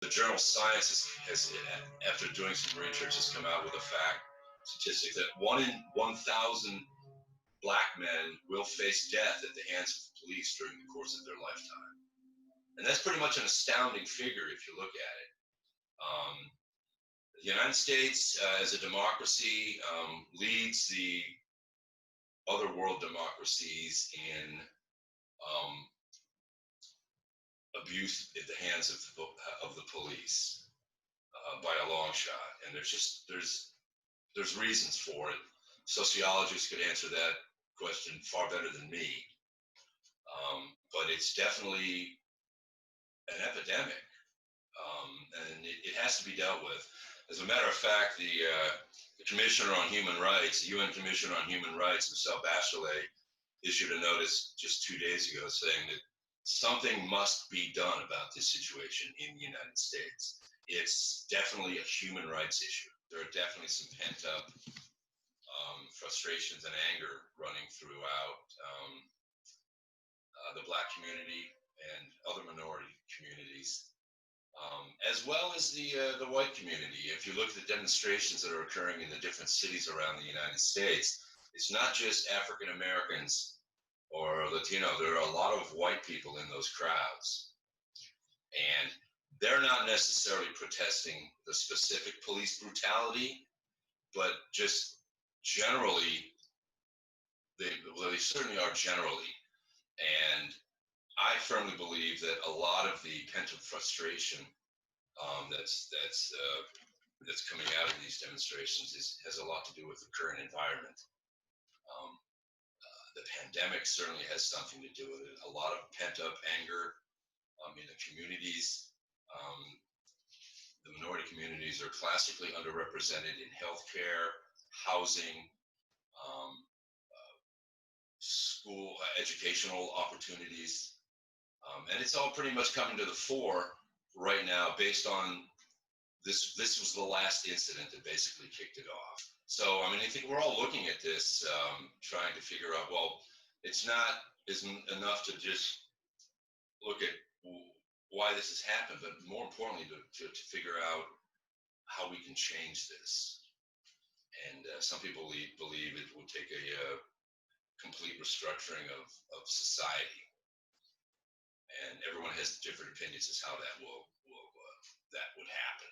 the journal Science has, after doing some research, has come out with a statistic that 1 in 1,000 black men will face death at the hands of the police during the course of their lifetime. And that's pretty much an astounding figure if you look at it. The United States, as a democracy, leads the other world democracies in abuse at the hands of the police by a long shot. And there's reasons for it. Sociologists could answer that question far better than me. But it's definitely an epidemic, and it has to be dealt with. As a matter of fact, the Commissioner on Human Rights, the UN Commissioner on Human Rights, Michelle Bachelet, issued a notice just 2 days ago saying that something must be done about this situation in the United States. It's definitely a human rights issue. There are definitely some pent-up frustrations and anger running throughout the Black community and other minority communities, as well as the white community. If you look at the demonstrations that are occurring in the different cities around the United States, it's not just African Americans or Latino. There are a lot of white people in those crowds, and they're not necessarily protesting the specific police brutality, but just generally, they certainly are generally. And I firmly believe that a lot of the pent-up frustration that's coming out of these demonstrations has a lot to do with the current environment. The pandemic certainly has something to do with it. A lot of pent-up anger in the communities. The minority communities are classically underrepresented in healthcare, housing, school, educational opportunities. And it's all pretty much coming to the fore right now based on this was the last incident that basically kicked it off. So, I mean, I think we're all looking at this, trying to figure out, well, isn't enough to just look at why this has happened, but more importantly, to figure out how we can change this. And some people believe it will take a complete restructuring of society. And everyone has different opinions as how that would happen.